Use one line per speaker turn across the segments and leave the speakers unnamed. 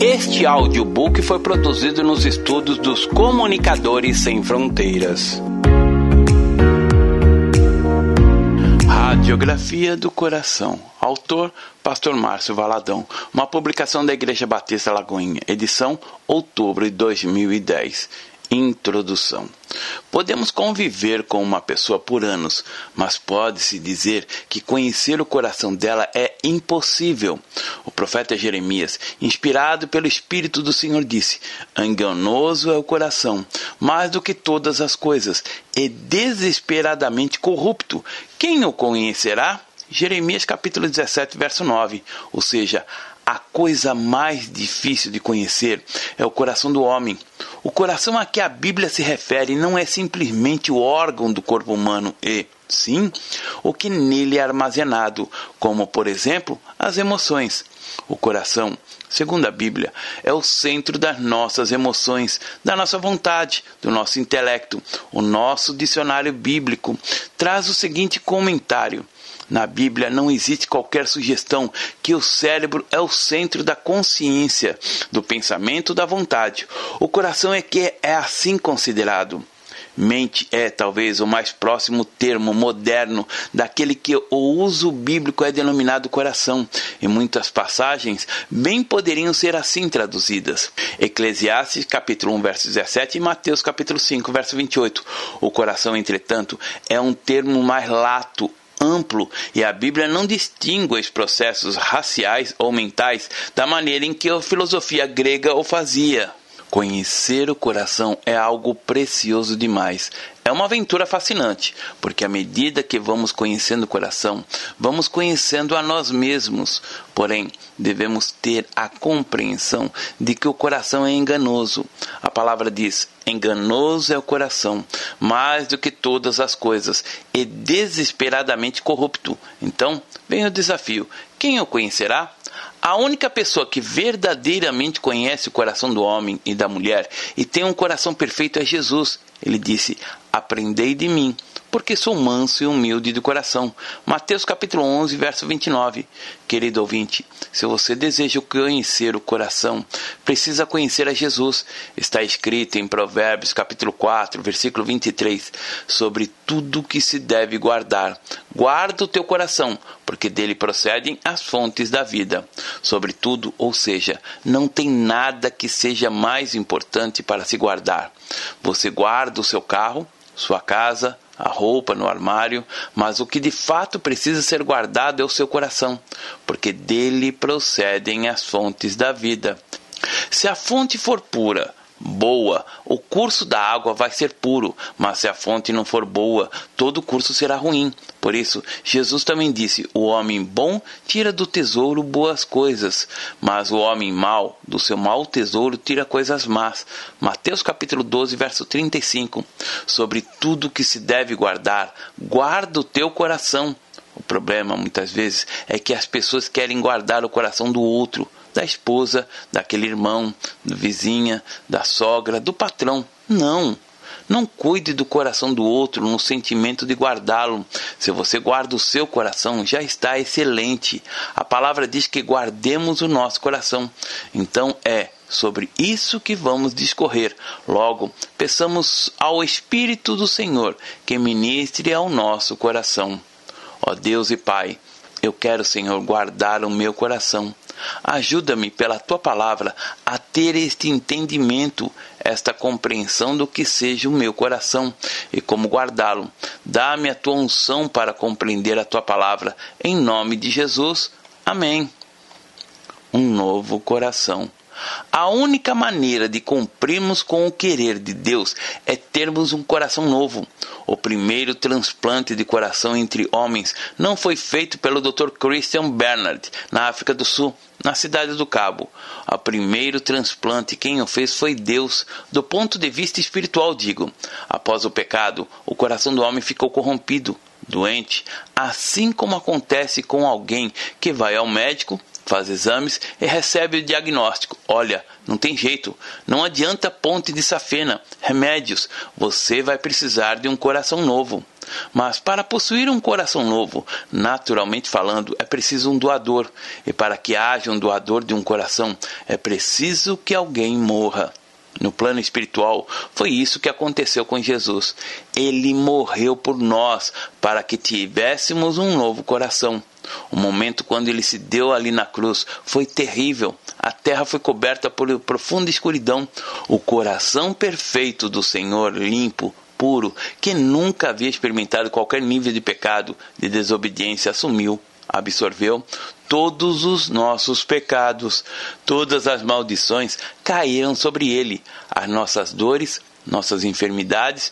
Este audiobook foi produzido nos estudos dos Comunicadores Sem Fronteiras. Radiografia do Coração. Autor, Pastor Márcio Valadão. Uma publicação da Igreja Batista Lagoinha. Edição, outubro de 2010. Introdução. Podemos conviver com uma pessoa por anos, mas pode-se dizer que conhecer o coração dela é impossível. O profeta Jeremias, inspirado pelo Espírito do Senhor, disse: enganoso é o coração, mais do que todas as coisas, e desesperadamente corrupto. Quem o conhecerá? Jeremias capítulo 17, verso 9. Ou seja, a coisa mais difícil de conhecer é o coração do homem. O coração a que a Bíblia se refere não é simplesmente o órgão do corpo humano e, sim, o que nele é armazenado, como, por exemplo, as emoções. O coração, segundo a Bíblia, é o centro das nossas emoções, da nossa vontade, do nosso intelecto. O nosso dicionário bíblico traz o seguinte comentário: na Bíblia não existe qualquer sugestão que o cérebro é o centro da consciência, do pensamento, da vontade. O coração é que é assim considerado. Mente é talvez o mais próximo termo moderno daquele que o uso bíblico é denominado coração. Em muitas passagens, bem poderiam ser assim traduzidas. Eclesiastes capítulo 1, verso 17 e Mateus capítulo 5, verso 28. O coração, entretanto, é um termo mais lato, amplo, e a Bíblia não distingue os processos raciais ou mentais da maneira em que a filosofia grega o fazia. Conhecer o coração é algo precioso demais. É uma aventura fascinante, porque à medida que vamos conhecendo o coração, vamos conhecendo a nós mesmos. Porém, devemos ter a compreensão de que o coração é enganoso. A palavra diz: enganoso é o coração, mais do que todas as coisas, e desesperadamente corrupto. Então, vem o desafio: quem o conhecerá? A única pessoa que verdadeiramente conhece o coração do homem e da mulher e tem um coração perfeito é Jesus. Ele disse: aprendei de mim, porque sou manso e humilde de coração. Mateus capítulo 11, verso 29. Querido ouvinte, se você deseja conhecer o coração, precisa conhecer a Jesus. Está escrito em Provérbios capítulo 4, versículo 23, sobre tudo que se deve guardar. Guarda o teu coração, porque dele procedem as fontes da vida. Sobretudo, ou seja, não tem nada que seja mais importante para se guardar. Você guarda o seu carro, sua casa, a roupa no armário, mas o que de fato precisa ser guardado é o seu coração, porque dele procedem as fontes da vida. Se a fonte for pura, boa, o curso da água vai ser puro, mas se a fonte não for boa, todo o curso será ruim. Por isso, Jesus também disse: o homem bom tira do tesouro boas coisas, mas o homem mau, do seu mau tesouro, tira coisas más. Mateus capítulo 12, verso 35. Sobre tudo que se deve guardar, guarda o teu coração. O problema, muitas vezes, é que as pessoas querem guardar o coração do outro, da esposa, daquele irmão, da vizinha, da sogra, do patrão. Não cuide do coração do outro no sentimento de guardá-lo. Se você guarda o seu coração, já está excelente. A palavra diz que guardemos o nosso coração. Então é sobre isso que vamos discorrer. Logo, peçamos ao Espírito do Senhor que ministre ao nosso coração. Ó Deus e Pai, eu quero, Senhor, guardar o meu coração. Ajuda-me pela Tua palavra a ter este entendimento, esta compreensão do que seja o meu coração e como guardá-lo. Dá-me a Tua unção para compreender a Tua palavra. Em nome de Jesus. Amém. Um novo coração. A única maneira de cumprirmos com o querer de Deus é termos um coração novo. O primeiro transplante de coração entre homens não foi feito pelo Dr. Christian Barnard, na África do Sul, na cidade do Cabo. O primeiro transplante, quem o fez foi Deus, do ponto de vista espiritual, digo. Após o pecado, o coração do homem ficou corrompido, doente, assim como acontece com alguém que vai ao médico, faz exames e recebe o diagnóstico: olha, não tem jeito, não adianta ponte de safena, remédios, você vai precisar de um coração novo. Mas para possuir um coração novo, naturalmente falando, é preciso um doador. E para que haja um doador de um coração, é preciso que alguém morra. No plano espiritual, foi isso que aconteceu com Jesus. Ele morreu por nós, para que tivéssemos um novo coração. O momento quando ele se deu ali na cruz foi terrível. A terra foi coberta por profunda escuridão. O coração perfeito do Senhor, limpo, puro, que nunca havia experimentado qualquer nível de pecado, de desobediência, assumiu, absorveu todos os nossos pecados. Todas as maldições caíram sobre ele. As nossas dores, nossas enfermidades,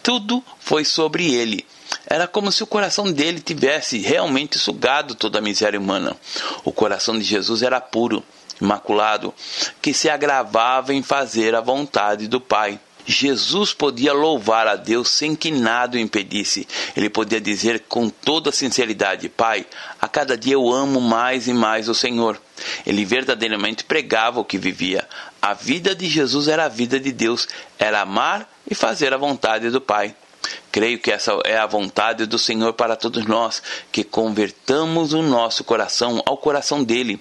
tudo foi sobre ele. Era como se o coração dele tivesse realmente sugado toda a miséria humana. O coração de Jesus era puro, imaculado, que se agravava em fazer a vontade do Pai. Jesus podia louvar a Deus sem que nada o impedisse. Ele podia dizer com toda sinceridade: Pai, a cada dia eu amo mais e mais o Senhor. Ele verdadeiramente pregava o que vivia. A vida de Jesus era a vida de Deus, era amar e fazer a vontade do Pai. Creio que essa é a vontade do Senhor para todos nós, que convertamos o nosso coração ao coração dele.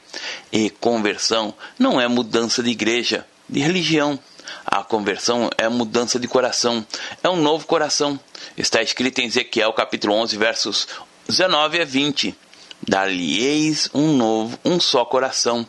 E conversão não é mudança de igreja, de religião. A conversão é a mudança de coração, é um novo coração. Está escrito em Ezequiel capítulo 11, versos 19 a 20. Dar-lhe-eis um só coração,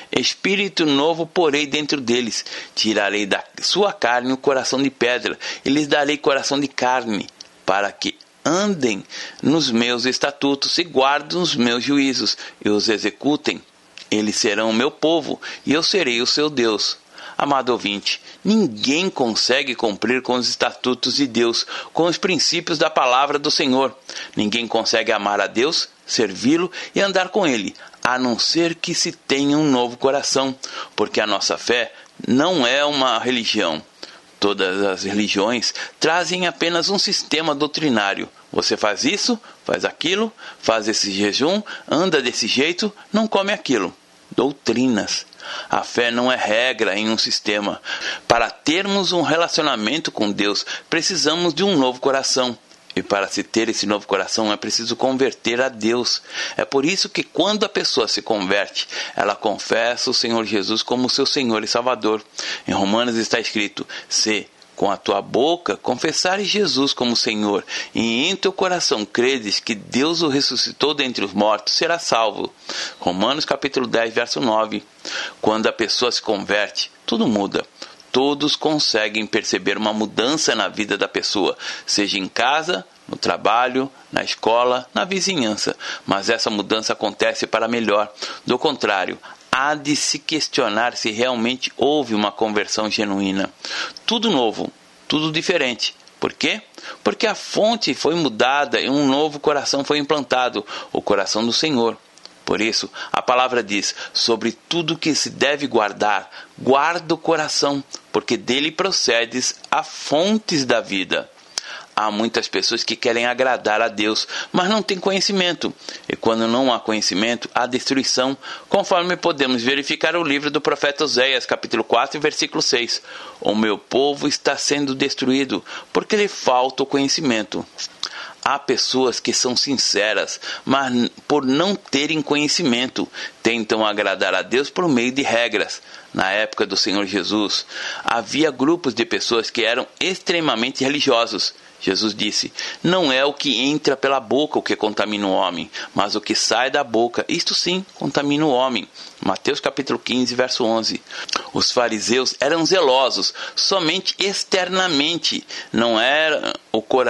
espírito novo porei dentro deles, tirarei da sua carne o coração de pedra, e lhes darei coração de carne, para que andem nos meus estatutos e guardem os meus juízos, e os executem. Eles serão o meu povo, e eu serei o seu Deus. Amado ouvinte, ninguém consegue cumprir com os estatutos de Deus, com os princípios da palavra do Senhor. Ninguém consegue amar a Deus, servi-lo e andar com Ele, a não ser que se tenha um novo coração, porque a nossa fé não é uma religião. Todas as religiões trazem apenas um sistema doutrinário. Você faz isso, faz aquilo, faz esse jejum, anda desse jeito, não come aquilo. Doutrinas. A fé não é regra em um sistema. Para termos um relacionamento com Deus, precisamos de um novo coração. E para se ter esse novo coração é preciso converter a Deus. É por isso que quando a pessoa se converte, ela confessa o Senhor Jesus como seu Senhor e Salvador. Em Romanos está escrito: se com a tua boca confessares Jesus como Senhor, e em teu coração credes que Deus o ressuscitou dentre os mortos, serás salvo. Romanos capítulo 10, verso 9. Quando a pessoa se converte, tudo muda. Todos conseguem perceber uma mudança na vida da pessoa, seja em casa, no trabalho, na escola, na vizinhança. Mas essa mudança acontece para melhor. Do contrário, há de se questionar se realmente houve uma conversão genuína. Tudo novo, tudo diferente. Por quê? Porque a fonte foi mudada e um novo coração foi implantado, o coração do Senhor. Por isso, a palavra diz: sobre tudo que se deve guardar, guarda o coração, porque dele procedes as fontes da vida. Há muitas pessoas que querem agradar a Deus, mas não têm conhecimento. E quando não há conhecimento, há destruição, conforme podemos verificar no livro do profeta Oséias, capítulo 4, versículo 6. O meu povo está sendo destruído, porque lhe falta o conhecimento. Há pessoas que são sinceras, mas por não terem conhecimento, tentam agradar a Deus por meio de regras. Na época do Senhor Jesus, havia grupos de pessoas que eram extremamente religiosos. Jesus disse: não é o que entra pela boca o que contamina o homem, mas o que sai da boca, isto sim, contamina o homem. Mateus capítulo 15, verso 11. Os fariseus eram zelosos somente externamente, não era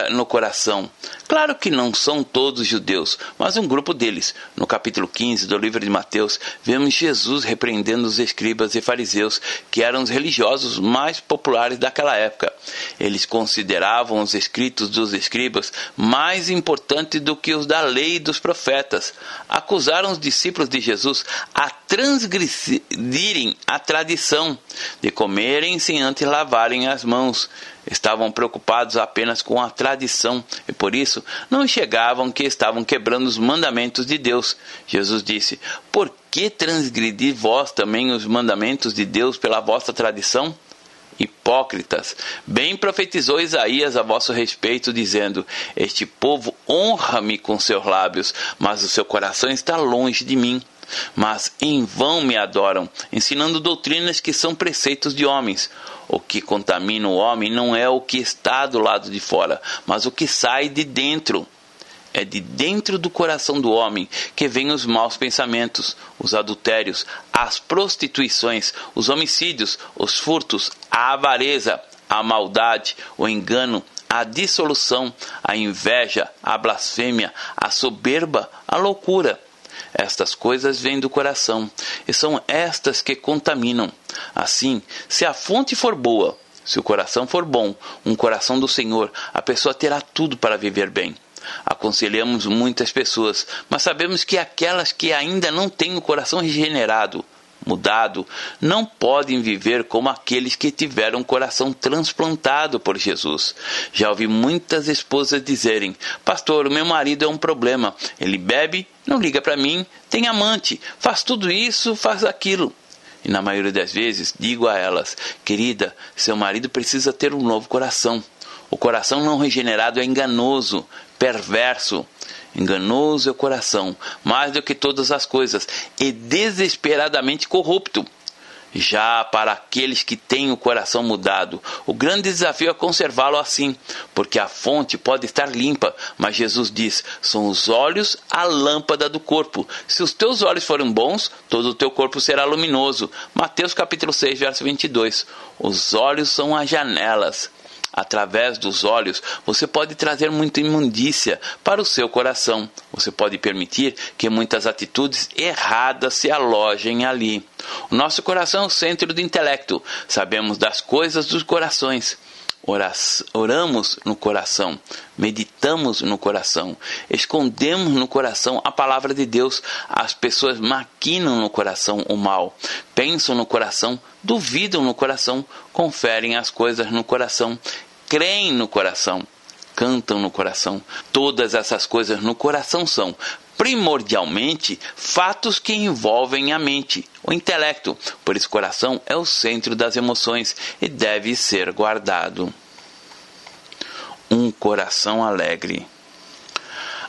no coração. Claro que não são todos judeus, mas um grupo deles. No capítulo 15 do livro de Mateus, vemos Jesus repreendendo os escribas e fariseus, que eram os religiosos mais populares daquela época. Eles consideravam os escritos dos escribas mais importantes do que os da lei e dos profetas. Acusaram os discípulos de Jesus a transgredirem a tradição de comerem sem antes lavarem as mãos. Estavam preocupados apenas com a tradição e por isso não enxergavam que estavam quebrando os mandamentos de Deus. Jesus disse: por que transgredir vós também os mandamentos de Deus pela vossa tradição? hipócritas. Bem profetizou Isaías a vosso respeito, dizendo: este povo honra-me com seus lábios, mas o seu coração está longe de mim. Mas em vão me adoram, ensinando doutrinas que são preceitos de homens. O que contamina o homem não é o que está do lado de fora, mas o que sai de dentro. É de dentro do coração do homem que vêm os maus pensamentos, os adultérios, as prostituições, os homicídios, os furtos, a avareza, a maldade, o engano, a dissolução, a inveja, a blasfêmia, a soberba, a loucura. Estas coisas vêm do coração, e são estas que contaminam. Assim, se a fonte for boa, se o coração for bom, um coração do Senhor, a pessoa terá tudo para viver bem. Aconselhamos muitas pessoas, mas sabemos que aquelas que ainda não têm o coração regenerado, mudado, não podem viver como aqueles que tiveram o coração transplantado por Jesus. Já ouvi muitas esposas dizerem: pastor, o meu marido é um problema, ele bebe, não liga para mim, tem amante, faz tudo isso, faz aquilo. E na maioria das vezes digo a elas: querida, seu marido precisa ter um novo coração. O coração não regenerado é enganoso, perverso. Enganoso é o coração, mais do que todas as coisas, e desesperadamente corrupto. Já para aqueles que têm o coração mudado, o grande desafio é conservá-lo assim, porque a fonte pode estar limpa, mas Jesus diz: são os olhos a lâmpada do corpo. Se os teus olhos forem bons, todo o teu corpo será luminoso. Mateus capítulo 6, verso 22. Os olhos são as janelas. Através dos olhos, você pode trazer muita imundícia para o seu coração. Você pode permitir que muitas atitudes erradas se alojem ali. O nosso coração é o centro do intelecto. Sabemos das coisas dos corações. Oramos no coração, meditamos no coração, escondemos no coração a palavra de Deus. As pessoas maquinam no coração o mal, pensam no coração, duvidam no coração, conferem as coisas no coração, creem no coração, cantam no coração. Todas essas coisas no coração são primordialmente fatos que envolvem a mente, o intelecto. Por isso, o coração é o centro das emoções e deve ser guardado. Um coração alegre.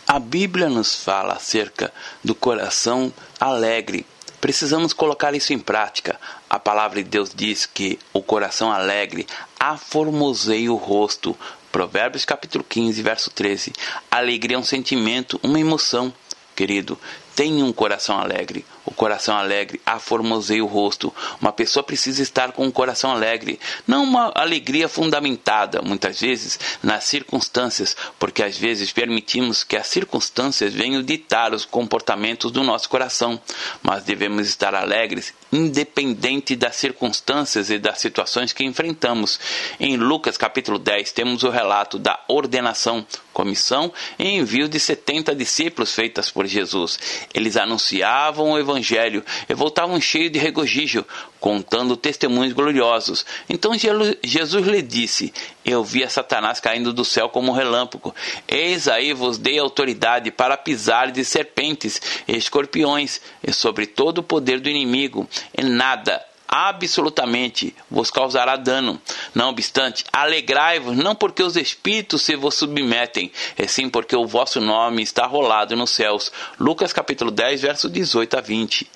A Bíblia nos fala acerca do coração alegre. Precisamos colocar isso em prática. A palavra de Deus diz que o coração alegre aformoseia o rosto. Provérbios capítulo 15, verso 13. Alegria é um sentimento, uma emoção. Querido, tenha um coração alegre. O coração alegre aformoseia o rosto. Uma pessoa precisa estar com um coração alegre. Não uma alegria fundamentada, muitas vezes, nas circunstâncias, porque às vezes permitimos que as circunstâncias venham ditar os comportamentos do nosso coração. Mas devemos estar alegres, independente das circunstâncias e das situações que enfrentamos. Em Lucas capítulo 10 temos o relato da ordenação, comissão e envio de 70 discípulos feitas por Jesus. Eles anunciavam o Evangelho e voltavam cheios de regozijo, contando testemunhos gloriosos. Então Jesus lhe disse: eu vi a Satanás caindo do céu como um relâmpago. Eis aí vos dei autoridade para pisar de serpentes e escorpiões, e sobre todo o poder do inimigo, e nada, absolutamente, vos causará dano. Não obstante, alegrai-vos, não porque os espíritos se vos submetem, e sim porque o vosso nome está rolado nos céus. Lucas capítulo 10, verso 18 a 20.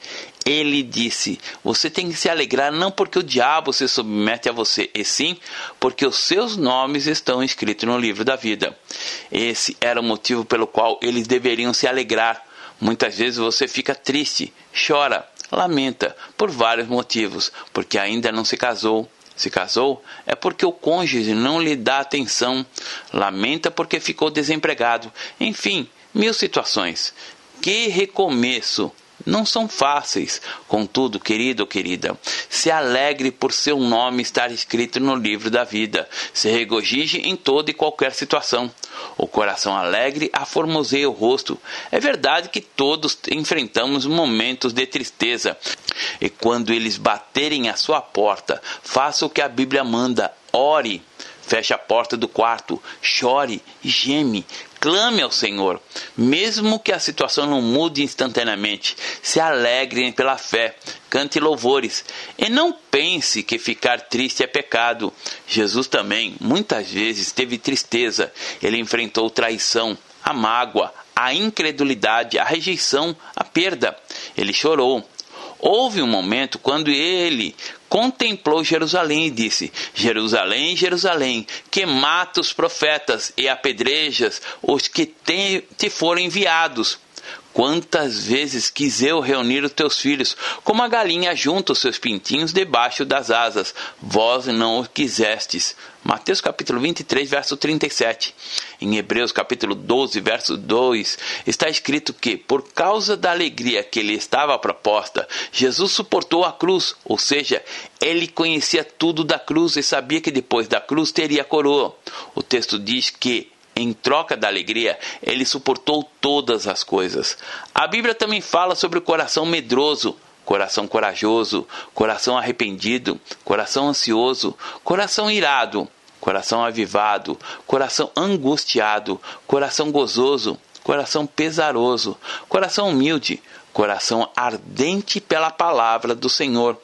Ele disse: você tem que se alegrar não porque o diabo se submete a você, e sim porque os seus nomes estão escritos no livro da vida. Esse era o motivo pelo qual eles deveriam se alegrar. Muitas vezes você fica triste, chora, lamenta por vários motivos, porque ainda não se casou. Se casou, é porque o cônjuge não lhe dá atenção. Lamenta porque ficou desempregado. Enfim, mil situações. Que recomeço! Não são fáceis. Contudo, querido ou querida, se alegre por seu nome estar escrito no livro da vida. Se regozije em toda e qualquer situação. O coração alegre aformoseia o rosto. É verdade que todos enfrentamos momentos de tristeza. E quando eles baterem à sua porta, faça o que a Bíblia manda. Ore. Feche a porta do quarto, chore e geme. Clame ao Senhor, mesmo que a situação não mude instantaneamente. Se alegrem pela fé, cante louvores e não pense que ficar triste é pecado. Jesus também, muitas vezes, teve tristeza. Ele enfrentou traição, a mágoa, a incredulidade, a rejeição, a perda. Ele chorou. Houve um momento quando ele contemplou Jerusalém e disse: Jerusalém, Jerusalém, que mata os profetas e apedrejas os que te foram enviados. Quantas vezes quis eu reunir os teus filhos, como a galinha junta os seus pintinhos debaixo das asas, vós não o quisestes. Mateus capítulo 23, verso 37. Em Hebreus capítulo 12, verso 2, está escrito que, por causa da alegria que lhe estava proposta, Jesus suportou a cruz, ou seja, ele conhecia tudo da cruz e sabia que depois da cruz teria a coroa. O texto diz que, em troca da alegria, ele suportou todas as coisas. A Bíblia também fala sobre o coração medroso, coração corajoso, coração arrependido, coração ansioso, coração irado, coração avivado, coração angustiado, coração gozoso, coração pesaroso, coração humilde, coração ardente pela palavra do Senhor,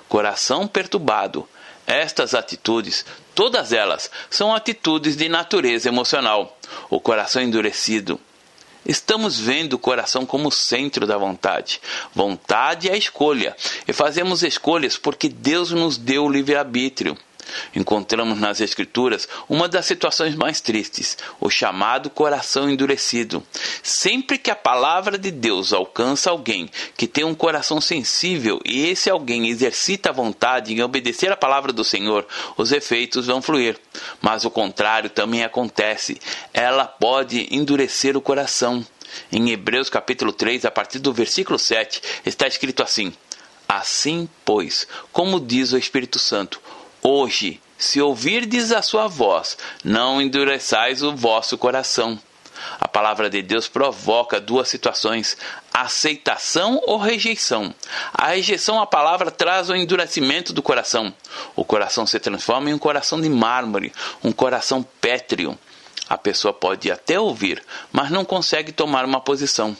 coração perturbado. Estas atitudes, todas elas, são atitudes de natureza emocional. O coração endurecido. Estamos vendo o coração como o centro da vontade. Vontade é a escolha. E fazemos escolhas porque Deus nos deu o livre-arbítrio. Encontramos nas Escrituras uma das situações mais tristes, o chamado coração endurecido. Sempre que a palavra de Deus alcança alguém que tem um coração sensível e esse alguém exercita a vontade em obedecer a palavra do Senhor, os efeitos vão fluir. Mas o contrário também acontece. Ela pode endurecer o coração. Em Hebreus capítulo 3, a partir do versículo 7, está escrito assim: Assim, pois, como diz o Espírito Santo, hoje, se ouvirdes a sua voz, não endureçais o vosso coração. A palavra de Deus provoca duas situações: aceitação ou rejeição. A rejeição à palavra traz o endurecimento do coração. O coração se transforma em um coração de mármore, um coração pétreo. A pessoa pode até ouvir, mas não consegue tomar uma posição.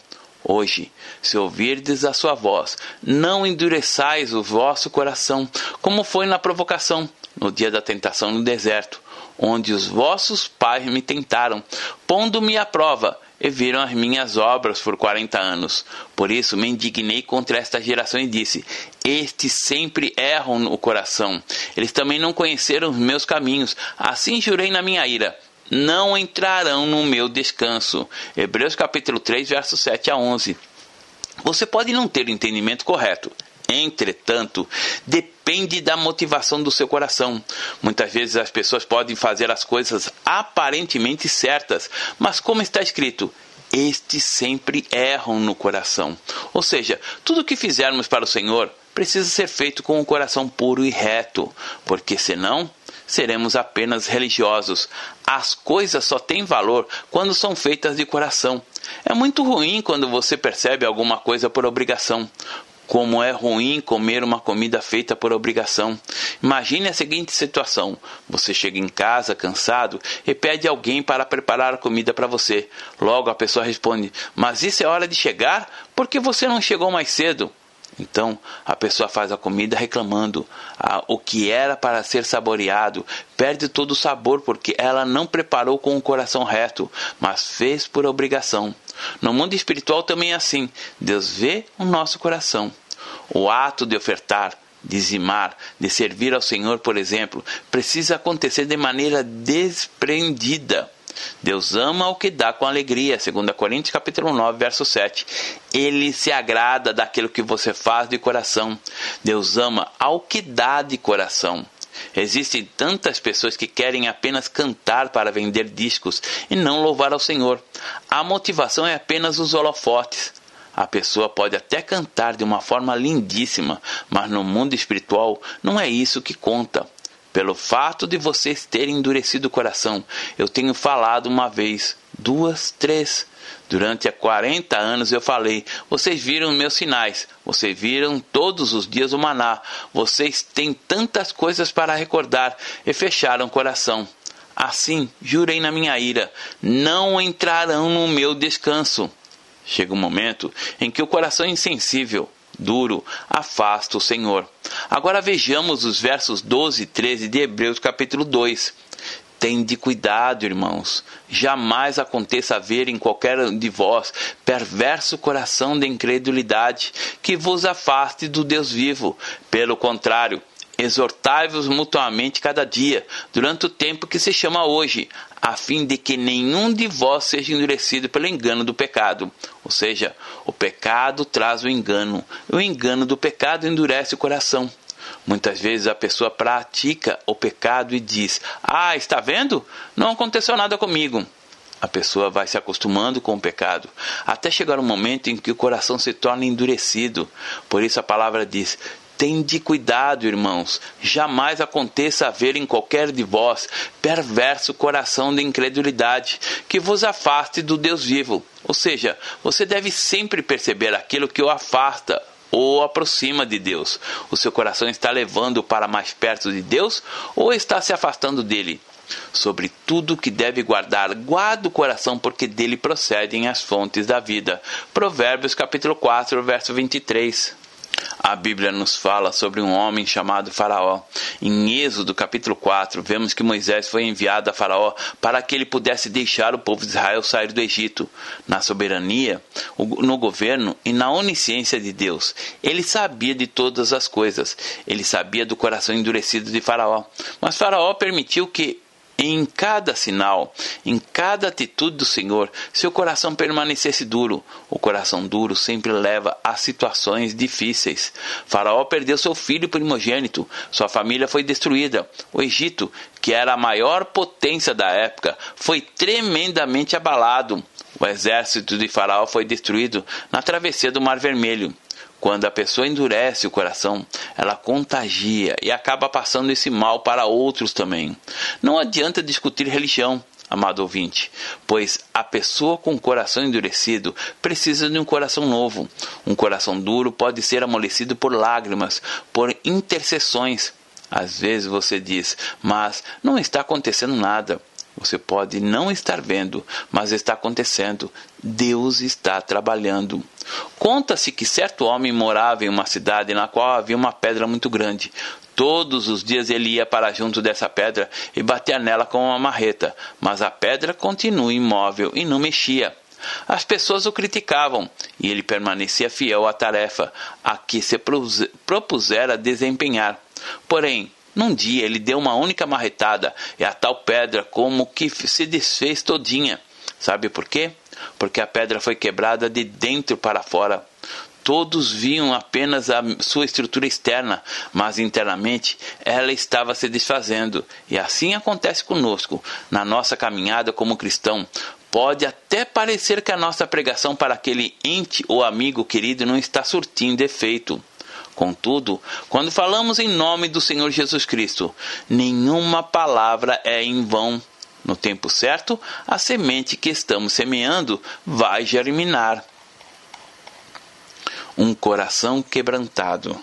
Hoje, se ouvirdes a sua voz, não endureçais o vosso coração, como foi na provocação, no dia da tentação no deserto, onde os vossos pais me tentaram, pondo-me à prova, e viram as minhas obras por 40 anos. Por isso me indignei contra esta geração e disse: estes sempre erram no coração. Eles também não conheceram os meus caminhos. Assim jurei na minha ira: não entrarão no meu descanso. Hebreus capítulo 3, versos 7 a 11. Você pode não ter o entendimento correto. Entretanto, depende da motivação do seu coração. Muitas vezes as pessoas podem fazer as coisas aparentemente certas, mas como está escrito, estes sempre erram no coração. Ou seja, tudo o que fizermos para o Senhor precisa ser feito com um coração puro e reto, porque senão seremos apenas religiosos. As coisas só têm valor quando são feitas de coração. É muito ruim quando você percebe alguma coisa por obrigação. Como é ruim comer uma comida feita por obrigação. Imagine a seguinte situação: você chega em casa cansado e pede alguém para preparar a comida para você. Logo a pessoa responde: mas isso é hora de chegar? Por que você não chegou mais cedo? Então a pessoa faz a comida reclamando. O que era para ser saboreado perde todo o sabor porque ela não preparou com o coração reto, mas fez por obrigação. No mundo espiritual também é assim. Deus vê o nosso coração. O ato de ofertar, dizimar, de servir ao Senhor, por exemplo, precisa acontecer de maneira desprendida. Deus ama o que dá com alegria, 2 Coríntios capítulo 9, verso 7. Ele se agrada daquilo que você faz de coração. Deus ama ao que dá de coração. Existem tantas pessoas que querem apenas cantar para vender discos e não louvar ao Senhor. A motivação é apenas os holofotes. A pessoa pode até cantar de uma forma lindíssima, mas no mundo espiritual não é isso que conta. Pelo fato de vocês terem endurecido o coração, eu tenho falado uma vez, duas, três. Durante 40 anos eu falei: vocês viram meus sinais, vocês viram todos os dias o maná, vocês têm tantas coisas para recordar e fecharam o coração. Assim, jurei na minha ira, não entrarão no meu descanso. Chega um momento em que o coração insensível, duro, afasta o Senhor. Agora vejamos os versos 12 e 13 de Hebreus capítulo 2. Tende cuidado, irmãos, jamais aconteça haver em qualquer de vós perverso coração de incredulidade que vos afaste do Deus vivo. Pelo contrário, exortai-vos mutuamente cada dia, durante o tempo que se chama hoje, a fim de que nenhum de vós seja endurecido pelo engano do pecado. Ou seja, o pecado traz o engano do pecado endurece o coração. Muitas vezes a pessoa pratica o pecado e diz: está vendo? Não aconteceu nada comigo. A pessoa vai se acostumando com o pecado, até chegar um momento em que o coração se torna endurecido. Por isso a palavra diz: tende cuidado, irmãos, jamais aconteça haver em qualquer de vós perverso coração de incredulidade, que vos afaste do Deus vivo. Ou seja, você deve sempre perceber aquilo que o afasta ou aproxima de Deus. O seu coração está levando para mais perto de Deus ou está se afastando dele? Sobre tudo que deve guardar, guarda o coração, porque dele procedem as fontes da vida. Provérbios capítulo 4, verso 23. A Bíblia nos fala sobre um homem chamado Faraó. Em Êxodo capítulo 4, vemos que Moisés foi enviado a Faraó para que ele pudesse deixar o povo de Israel sair do Egito. Na soberania, no governo e na onisciência de Deus, ele sabia de todas as coisas. Ele sabia do coração endurecido de Faraó. Mas Faraó permitiu que em cada sinal, em cada atitude do Senhor, seu coração permanecesse duro. O coração duro sempre leva a situações difíceis. Faraó perdeu seu filho primogênito, sua família foi destruída. O Egito, que era a maior potência da época, foi tremendamente abalado. O exército de Faraó foi destruído na travessia do Mar Vermelho. Quando a pessoa endurece o coração, ela contagia e acaba passando esse mal para outros também. Não adianta discutir religião, amado ouvinte, pois a pessoa com o coração endurecido precisa de um coração novo. Um coração duro pode ser amolecido por lágrimas, por intercessões. Às vezes você diz: mas não está acontecendo nada. Você pode não estar vendo, mas está acontecendo. Deus está trabalhando. Conta-se que certo homem morava em uma cidade na qual havia uma pedra muito grande. Todos os dias ele ia para junto dessa pedra e batia nela com uma marreta, mas a pedra continua imóvel e não mexia. As pessoas o criticavam e ele permanecia fiel à tarefa a que se propusera desempenhar. Porém, num dia ele deu uma única marretada e a tal pedra como que se desfez todinha. Sabe por quê? Porque a pedra foi quebrada de dentro para fora. Todos viam apenas a sua estrutura externa, mas internamente ela estava se desfazendo. E assim acontece conosco. Na nossa caminhada como cristão, pode até parecer que a nossa pregação para aquele ente ou amigo querido não está surtindo efeito. Contudo, quando falamos em nome do Senhor Jesus Cristo, nenhuma palavra é em vão. No tempo certo, a semente que estamos semeando vai germinar. Um coração quebrantado.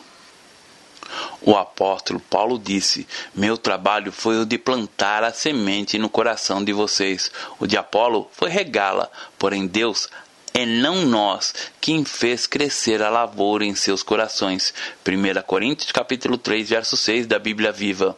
O apóstolo Paulo disse: meu trabalho foi o de plantar a semente no coração de vocês. O de Apolo foi regá-la, porém Deus é não nós quem fez crescer a lavoura em seus corações. 1 Coríntios capítulo 3, verso 6 da Bíblia Viva.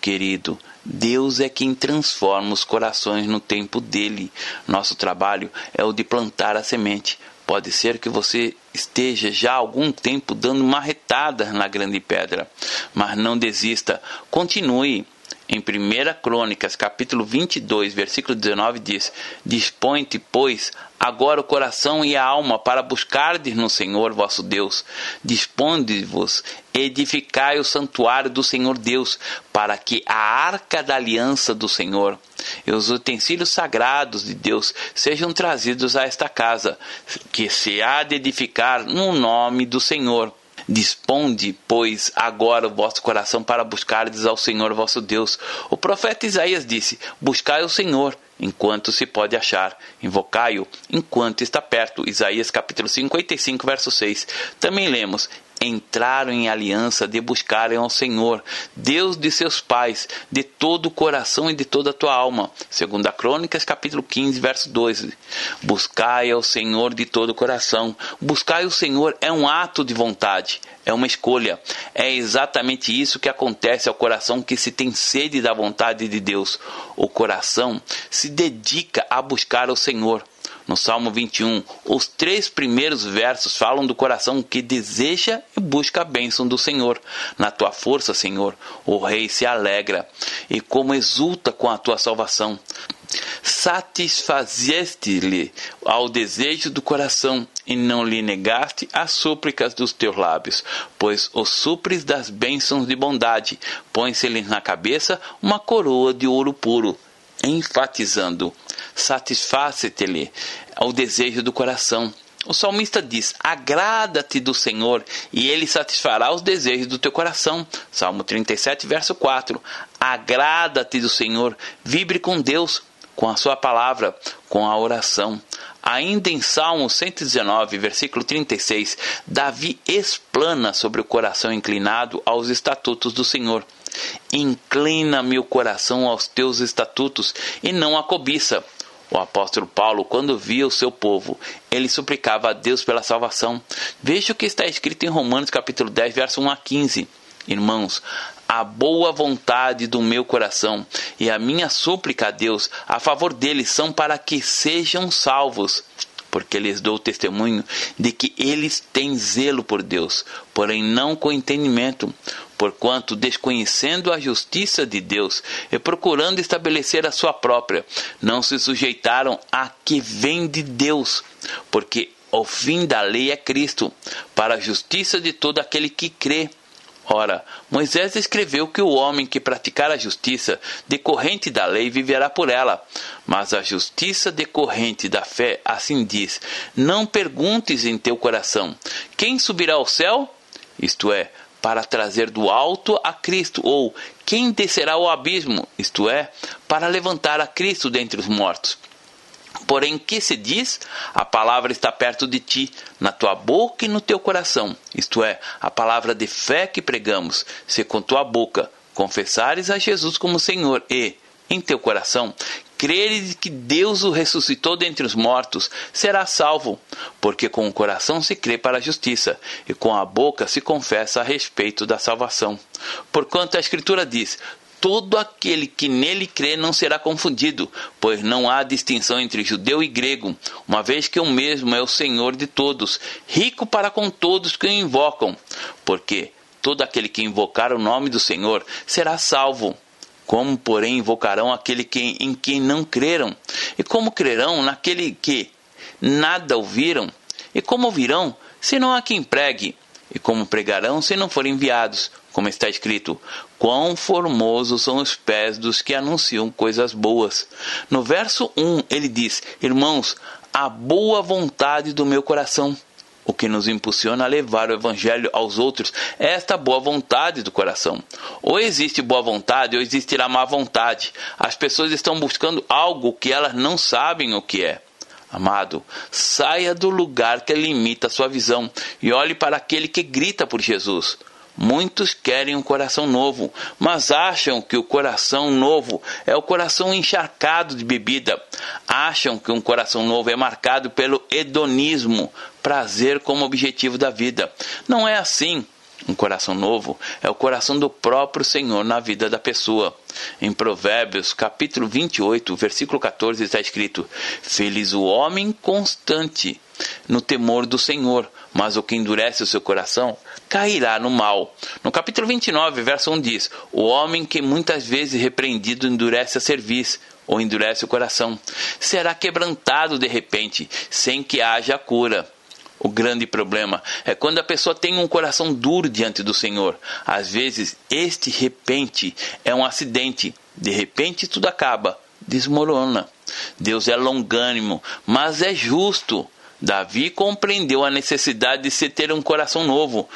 Querido, Deus é quem transforma os corações no tempo dele. Nosso trabalho é o de plantar a semente. Pode ser que você esteja já há algum tempo dando marretadas na grande pedra, mas não desista, continue. Em 1 Crônicas, capítulo 22, versículo 19, diz: dispõe-te, pois, agora o coração e a alma para buscardes no Senhor vosso Deus. Disponde-vos, edificai o santuário do Senhor Deus, para que a arca da aliança do Senhor e os utensílios sagrados de Deus sejam trazidos a esta casa, que se há de edificar no nome do Senhor. Disponde, pois, agora o vosso coração para buscardes ao Senhor vosso Deus. O profeta Isaías disse: buscai o Senhor enquanto se pode achar, invocai-o enquanto está perto. Isaías capítulo 55, verso 6. Também lemos: entraram em aliança de buscarem ao Senhor, Deus de seus pais, de todo o coração e de toda a tua alma. 2 Crônicas, capítulo 15, verso 12. Buscai ao Senhor de todo o coração. Buscai o Senhor é um ato de vontade, é uma escolha. É exatamente isso que acontece ao coração que se tem sede da vontade de Deus. O coração se dedica a buscar o Senhor. No Salmo 21, os 3 primeiros versos falam do coração que deseja e busca a bênção do Senhor. Na tua força, Senhor, o rei se alegra e como exulta com a tua salvação. Satisfazeste-lhe ao desejo do coração e não lhe negaste as súplicas dos teus lábios, pois os supres das bênçãos de bondade, põe-se-lhe na cabeça uma coroa de ouro puro, enfatizando, satisfaze-te-lhe ao desejo do coração. O salmista diz, agrada-te do Senhor e Ele satisfará os desejos do teu coração. Salmo 37, verso 4. Agrada-te do Senhor, vibre com Deus, com a sua palavra, com a oração. Ainda em Salmo 119, versículo 36, Davi explana sobre o coração inclinado aos estatutos do Senhor. Inclina-me o coração aos teus estatutos e não a cobiça. O apóstolo Paulo, quando via o seu povo, ele suplicava a Deus pela salvação. Veja o que está escrito em Romanos capítulo 10, verso 1 a 15. Irmãos, a boa vontade do meu coração e a minha súplica a Deus a favor deles são para que sejam salvos, porque lhes dou testemunho de que eles têm zelo por Deus, porém não com entendimento, porquanto, desconhecendo a justiça de Deus e procurando estabelecer a sua própria, não se sujeitaram à que vem de Deus, porque o fim da lei é Cristo, para a justiça de todo aquele que crê. Ora, Moisés escreveu que o homem que praticar a justiça decorrente da lei viverá por ela. Mas a justiça decorrente da fé assim diz, não perguntes em teu coração, quem subirá ao céu? Isto é, para trazer do alto a Cristo, ou quem descerá ao abismo? Isto é, para levantar a Cristo dentre os mortos. Porém, que se diz? A palavra está perto de ti, na tua boca e no teu coração. Isto é, a palavra de fé que pregamos. Se com tua boca confessares a Jesus como Senhor e, em teu coração, creres que Deus o ressuscitou dentre os mortos, serás salvo. Porque com o coração se crê para a justiça, e com a boca se confessa a respeito da salvação. Porquanto a Escritura diz, todo aquele que nele crê não será confundido, pois não há distinção entre judeu e grego, uma vez que o mesmo é o Senhor de todos, rico para com todos que o invocam. Porque todo aquele que invocar o nome do Senhor será salvo. Como, porém, invocarão aquele em quem não creram? E como crerão naquele que nada ouviram? E como ouvirão, se não há quem pregue? E como pregarão, se não forem enviados? Como está escrito, quão formosos são os pés dos que anunciam coisas boas. No verso 1, ele diz, irmãos, a boa vontade do meu coração. O que nos impulsiona a levar o evangelho aos outros é esta boa vontade do coração. Ou existe boa vontade ou existirá má vontade. As pessoas estão buscando algo que elas não sabem o que é. Amado, saia do lugar que limita a sua visão e olhe para aquele que grita por Jesus. Muitos querem um coração novo, mas acham que o coração novo é o coração encharcado de bebida. Acham que um coração novo é marcado pelo hedonismo, prazer como objetivo da vida. Não é assim. Um coração novo é o coração do próprio Senhor na vida da pessoa. Em Provérbios, capítulo 28, versículo 14, está escrito, feliz o homem constante no temor do Senhor, mas o que endurece o seu coração cairá no mal. No capítulo 29, verso 1 diz, o homem que muitas vezes repreendido endurece a cerviz, ou endurece o coração, será quebrantado de repente, sem que haja cura. O grande problema é quando a pessoa tem um coração duro diante do Senhor. Às vezes, este repente é um acidente. De repente, tudo acaba, desmorona. Deus é longânimo, mas é justo. Davi compreendeu a necessidade de se ter um coração novo.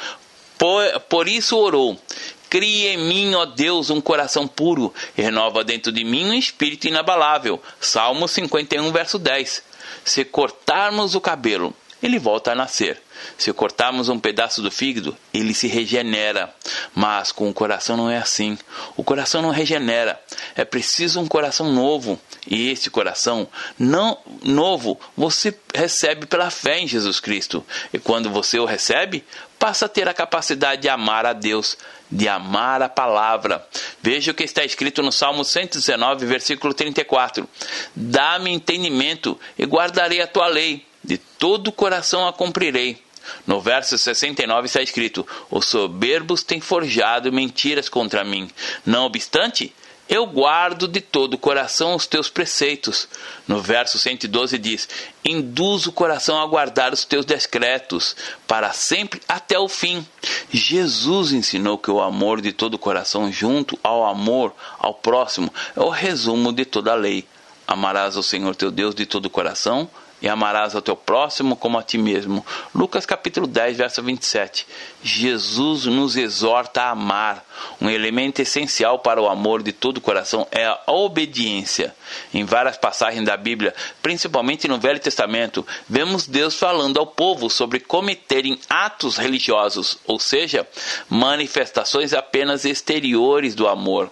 Por isso orou. Cria em mim, ó Deus, um coração puro, e renova dentro de mim um espírito inabalável. Salmo 51, verso 10. Se cortarmos o cabelo, ele volta a nascer. Se cortarmos um pedaço do fígado, ele se regenera. Mas com o coração não é assim. O coração não regenera. É preciso um coração novo. E esse coração não novo você recebe pela fé em Jesus Cristo. E quando você o recebe, passa a ter a capacidade de amar a Deus, de amar a palavra. Veja o que está escrito no Salmo 119, versículo 34. Dá-me entendimento e guardarei a tua lei. De todo o coração a cumprirei. No verso 69 está escrito: os soberbos têm forjado mentiras contra mim. Não obstante, eu guardo de todo o coração os teus preceitos. No verso 112 diz: induz o coração a guardar os teus decretos, para sempre até o fim. Jesus ensinou que o amor de todo o coração, junto ao amor ao próximo, é o resumo de toda a lei. Amarás ao Senhor teu Deus de todo o coração, e amarás ao teu próximo como a ti mesmo. Lucas capítulo 10, verso 27. Jesus nos exorta a amar. Um elemento essencial para o amor de todo o coração é a obediência. Em várias passagens da Bíblia, principalmente no Velho Testamento, vemos Deus falando ao povo sobre cometerem atos religiosos, ou seja, manifestações apenas exteriores do amor.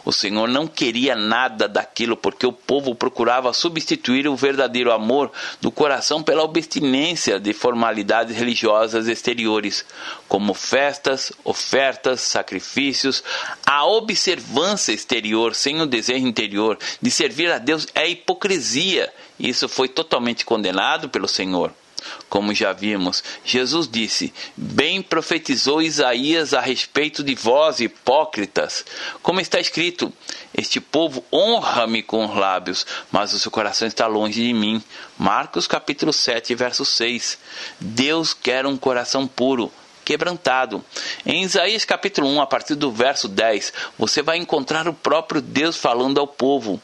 O Senhor não queria nada daquilo, porque o povo procurava substituir o verdadeiro amor do coração pela obstinência de formalidades religiosas exteriores, como festas, ofertas, sacrifícios. A observância exterior sem o desejo interior de servir a Deus é hipocrisia. Isso foi totalmente condenado pelo Senhor. Como já vimos, Jesus disse: bem profetizou Isaías a respeito de vós, hipócritas. Como está escrito: este povo honra-me com os lábios, mas o seu coração está longe de mim. Marcos capítulo 7, verso 6. Deus quer um coração puro, quebrantado. Em Isaías capítulo 1, a partir do verso 10, você vai encontrar o próprio Deus falando ao povo.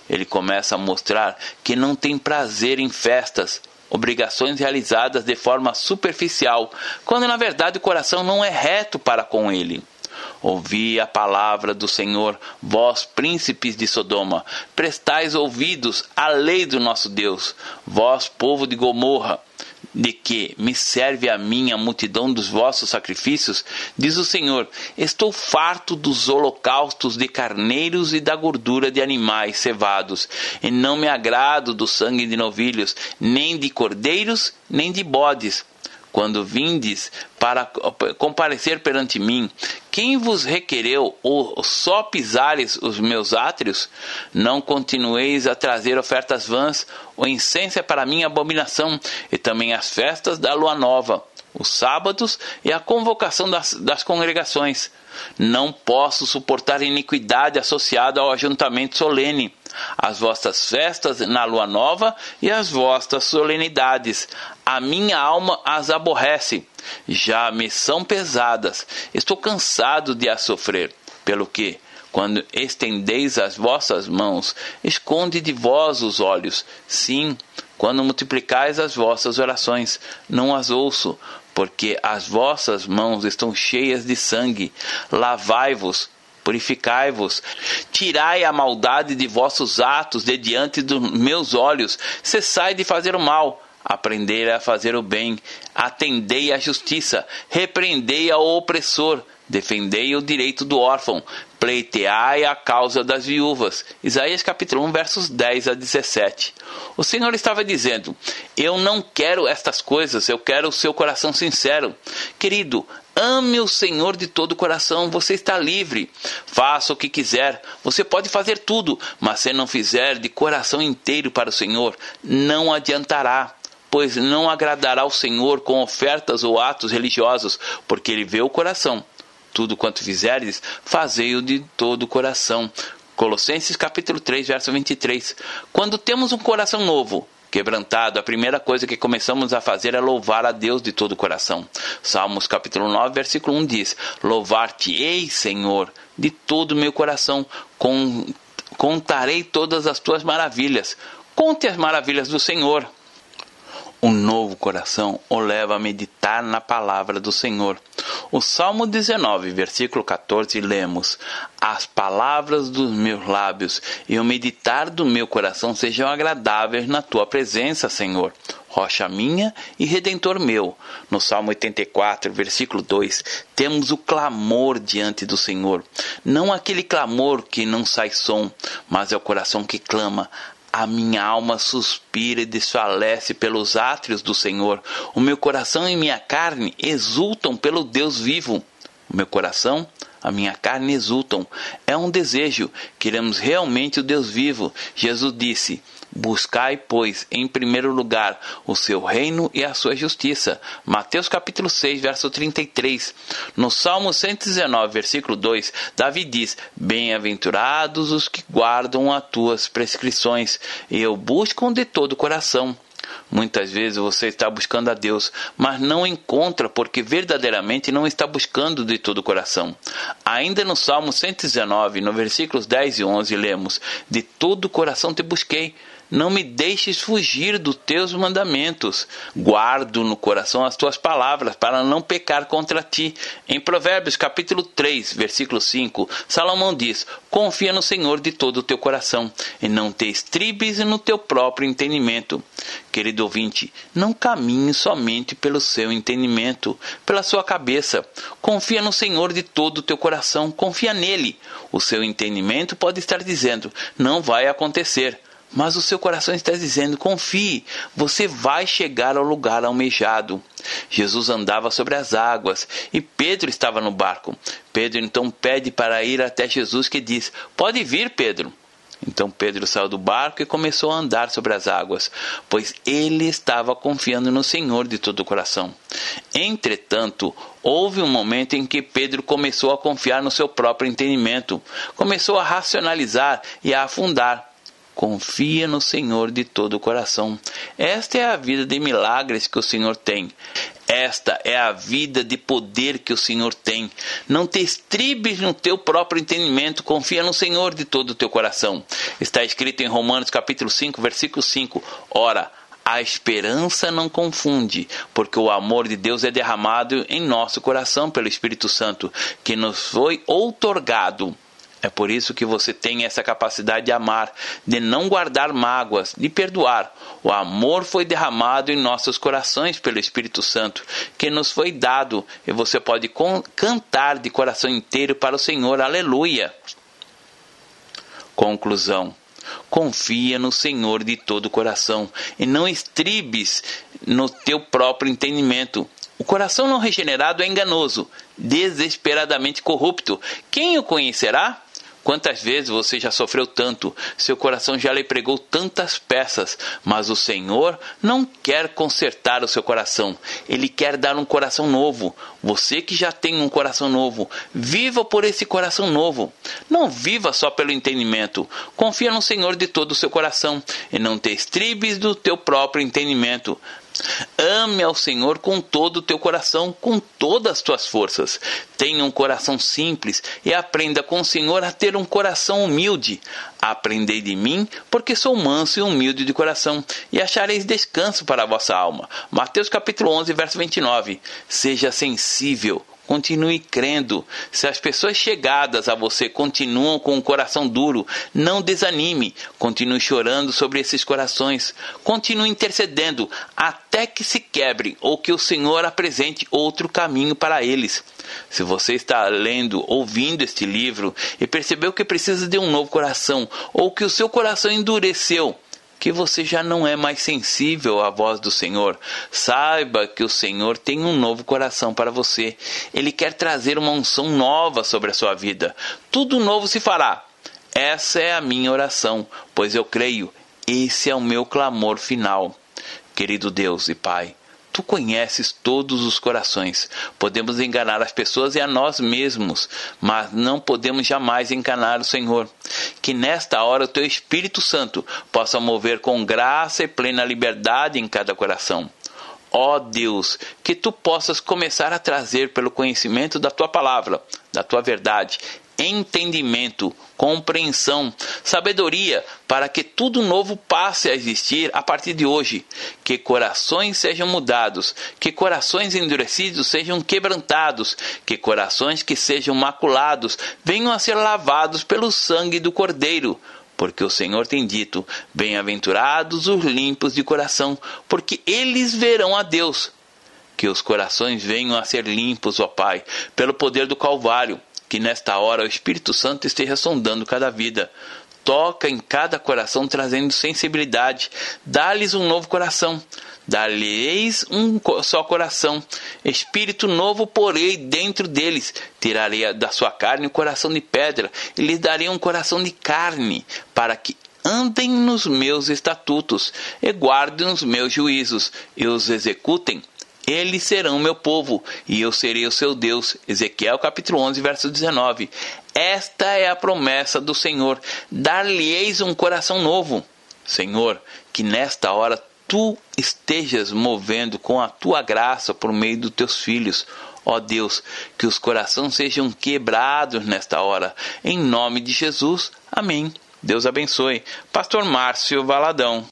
Ele começa a mostrar que não tem prazer em festas, obrigações realizadas de forma superficial, quando na verdade o coração não é reto para com ele. Ouvi a palavra do Senhor, vós príncipes de Sodoma, prestais ouvidos à lei do nosso Deus, vós povo de Gomorra, de que me serve a mim a multidão dos vossos sacrifícios, diz o Senhor: estou farto dos holocaustos de carneiros e da gordura de animais cevados, e não me agrado do sangue de novilhos, nem de cordeiros, nem de bodes. Quando vindes para comparecer perante mim, quem vos requereu ou só pisares os meus átrios? Não continueis a trazer ofertas vãs, o incenso é para mim abominação, e também as festas da lua nova, os sábados e a convocação das congregações. Não posso suportar iniquidade associada ao ajuntamento solene, as vossas festas na lua nova e as vossas solenidades. A minha alma as aborrece, já me são pesadas, estou cansado de as sofrer. Pelo que, quando estendeis as vossas mãos, esconde de vós os olhos. Sim, quando multiplicais as vossas orações, não as ouço, porque as vossas mãos estão cheias de sangue. Lavai-vos, purificai-vos, tirai a maldade de vossos atos de diante dos meus olhos, cessai de fazer o mal, aprendei a fazer o bem, atendei à justiça, repreendei ao opressor, defendei o direito do órfão, pleiteai a causa das viúvas. Isaías capítulo 1, versos 10 a 17. O Senhor estava dizendo: eu não quero estas coisas, eu quero o seu coração sincero. Querido, ame o Senhor de todo o coração, você está livre. Faça o que quiser, você pode fazer tudo, mas se não fizer de coração inteiro para o Senhor, não adiantará. Pois não agradará ao Senhor com ofertas ou atos religiosos, porque Ele vê o coração. Tudo quanto fizerdes, fazei-o de todo o coração. Colossenses capítulo 3, verso 23. Quando temos um coração novo, quebrantado, a primeira coisa que começamos a fazer é louvar a Deus de todo o coração. Salmos capítulo 9, versículo 1 diz: louvar-te-ei, Senhor, de todo o meu coração, contarei todas as tuas maravilhas. Conte as maravilhas do Senhor. Um novo coração o leva a meditar na palavra do Senhor. O Salmo 19, versículo 14, lemos: as palavras dos meus lábios e o meditar do meu coração sejam agradáveis na tua presença, Senhor. rocha minha e redentor meu. No Salmo 84, versículo 2, temos o clamor diante do Senhor. Não aquele clamor que não sai som, mas é o coração que clama. A minha alma suspira e desfalece pelos átrios do Senhor. O meu coração e minha carne exultam pelo Deus vivo. O meu coração, a minha carne exultam. É um desejo. Queremos realmente o Deus vivo. Jesus disse: buscai, pois, em primeiro lugar o seu reino e a sua justiça. Mateus capítulo 6, verso 33. No Salmo 119, versículo 2, Davi diz: bem-aventurados os que guardam as tuas prescrições e o buscam de todo o coração. Muitas vezes você está buscando a Deus, mas não encontra porque verdadeiramente não está buscando de todo o coração. Ainda no Salmo 119, no versículos 10 e 11, lemos: de todo o coração te busquei. Não me deixes fugir dos teus mandamentos. Guardo no coração as tuas palavras, para não pecar contra ti. Em Provérbios capítulo 3, versículo 5, Salomão diz: confia no Senhor de todo o teu coração, e não te estribes no teu próprio entendimento. Querido ouvinte, não caminhe somente pelo seu entendimento, pela sua cabeça. Confia no Senhor de todo o teu coração, confia nele. O seu entendimento pode estar dizendo: não vai acontecer. Mas o seu coração está dizendo: confie, você vai chegar ao lugar almejado. Jesus andava sobre as águas e Pedro estava no barco. Pedro então pede para ir até Jesus, que diz: pode vir, Pedro. Então Pedro saiu do barco e começou a andar sobre as águas, pois ele estava confiando no Senhor de todo o coração. Entretanto, houve um momento em que Pedro começou a confiar no seu próprio entendimento, começou a racionalizar e a afundar. Confia no Senhor de todo o coração. Esta é a vida de milagres que o Senhor tem. Esta é a vida de poder que o Senhor tem. Não te estribes no teu próprio entendimento. Confia no Senhor de todo o teu coração. Está escrito em Romanos capítulo 5, versículo 5. Ora, a esperança não confunde, porque o amor de Deus é derramado em nosso coração pelo Espírito Santo, que nos foi outorgado. É por isso que você tem essa capacidade de amar, de não guardar mágoas, de perdoar. O amor foi derramado em nossos corações pelo Espírito Santo, que nos foi dado, e você pode cantar de coração inteiro para o Senhor. Aleluia! Conclusão: confia no Senhor de todo o coração e não estribes no teu próprio entendimento. O coração não regenerado é enganoso, desesperadamente corrupto. Quem o conhecerá? Quantas vezes você já sofreu tanto? Seu coração já lhe pregou tantas peças, mas o Senhor não quer consertar o seu coração. Ele quer dar um coração novo. Você que já tem um coração novo, viva por esse coração novo. Não viva só pelo entendimento. Confia no Senhor de todo o seu coração e não te estribes do teu próprio entendimento. Ame ao Senhor com todo o teu coração, com todas as tuas forças. Tenha um coração simples e aprenda com o Senhor a ter um coração humilde. Aprendei de mim, porque sou manso e humilde de coração, e achareis descanso para a vossa alma. Mateus capítulo 11, verso 29. Seja sensível. Continue crendo. Se as pessoas chegadas a você continuam com o coração duro, não desanime. Continue chorando sobre esses corações. Continue intercedendo até que se quebre ou que o Senhor apresente outro caminho para eles. Se você está lendo, ouvindo este livro e percebeu que precisa de um novo coração ou que o seu coração endureceu, que você já não é mais sensível à voz do Senhor, saiba que o Senhor tem um novo coração para você. Ele quer trazer uma unção nova sobre a sua vida. Tudo novo se fará. Essa é a minha oração, pois eu creio, esse é o meu clamor final. Querido Deus e Pai, Tu conheces todos os corações. Podemos enganar as pessoas e a nós mesmos, mas não podemos jamais enganar o Senhor. Que nesta hora o Teu Espírito Santo possa mover com graça e plena liberdade em cada coração. Ó Deus, que Tu possas começar a trazer pelo conhecimento da Tua palavra, da Tua verdade, entendimento, compreensão, sabedoria, para que tudo novo passe a existir a partir de hoje. Que corações sejam mudados, que corações endurecidos sejam quebrantados, que corações que sejam maculados venham a ser lavados pelo sangue do Cordeiro, porque o Senhor tem dito: bem-aventurados os limpos de coração, porque eles verão a Deus. Que os corações venham a ser limpos, ó Pai, pelo poder do Calvário. Que nesta hora o Espírito Santo esteja sondando cada vida. Toca em cada coração, trazendo sensibilidade. Dá-lhes um novo coração. Dá-lhes um só coração. Espírito novo porei dentro deles. Tirarei da sua carne o coração de pedra e lhes darei um coração de carne, para que andem nos meus estatutos e guardem os meus juízos e os executem. Eles serão meu povo, e eu serei o seu Deus. Ezequiel capítulo 11, verso 19. Esta é a promessa do Senhor. Dar-lhe-eis um coração novo. Senhor, que nesta hora Tu estejas movendo com a Tua graça por meio dos Teus filhos. Ó Deus, que os corações sejam quebrados nesta hora. Em nome de Jesus. Amém. Deus abençoe. Pastor Márcio Valadão.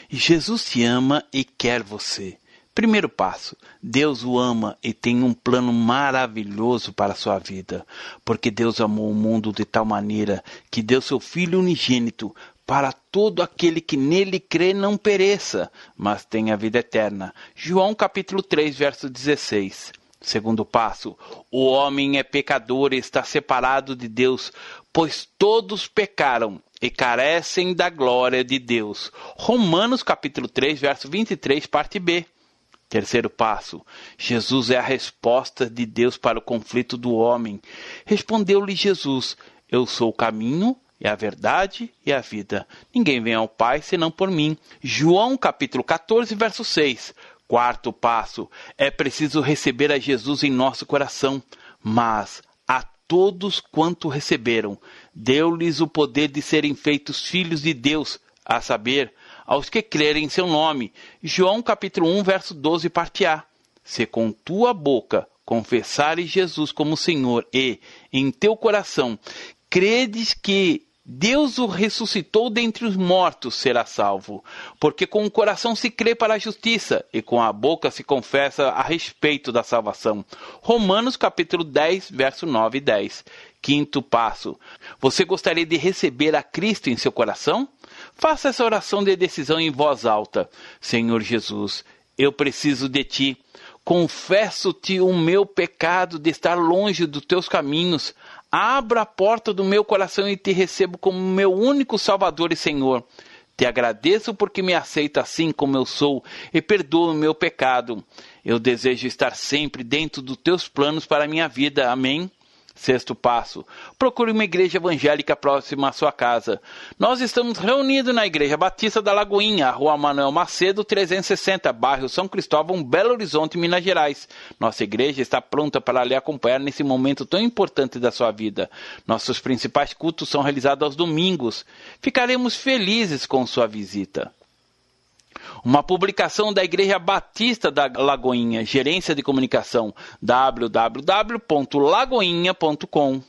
Jesus te ama e quer você. Primeiro passo, Deus o ama e tem um plano maravilhoso para a sua vida, porque Deus amou o mundo de tal maneira que deu seu Filho unigênito para todo aquele que nele crê não pereça, mas tenha vida eterna. João capítulo 3, verso 16. Segundo passo, o homem é pecador e está separado de Deus, pois todos pecaram e carecem da glória de Deus. Romanos capítulo 3, verso 23, parte B. Terceiro passo, Jesus é a resposta de Deus para o conflito do homem. Respondeu-lhe Jesus: eu sou o caminho e a verdade e a vida. Ninguém vem ao Pai senão por mim. João capítulo 14, verso 6. Quarto passo, é preciso receber a Jesus em nosso coração, mas a todos quanto receberam, deu-lhes o poder de serem feitos filhos de Deus, a saber, aos que crerem em seu nome. João capítulo 1, verso 12, parte A. Se com tua boca confessares Jesus como Senhor e, em teu coração, credes que Deus o ressuscitou dentre os mortos, será salvo. Porque com o coração se crê para a justiça e com a boca se confessa a respeito da salvação. Romanos capítulo 10, verso 9 e 10. Quinto passo. Você gostaria de receber a Cristo em seu coração? Faça essa oração de decisão em voz alta. Senhor Jesus, eu preciso de Ti. Confesso-te o meu pecado de estar longe dos Teus caminhos. Abra a porta do meu coração e te recebo como meu único Salvador e Senhor. Te agradeço porque me aceita assim como eu sou e perdoa o meu pecado. Eu desejo estar sempre dentro dos teus planos para a minha vida. Amém? Sexto passo. Procure uma igreja evangélica próxima à sua casa. Nós estamos reunidos na Igreja Batista da Lagoinha, Rua Manuel Macedo, 360, bairro São Cristóvão, Belo Horizonte, Minas Gerais. Nossa igreja está pronta para lhe acompanhar nesse momento tão importante da sua vida. Nossos principais cultos são realizados aos domingos. Ficaremos felizes com sua visita. Uma publicação da Igreja Batista da Lagoinha, Gerência de Comunicação, www.lagoinha.com.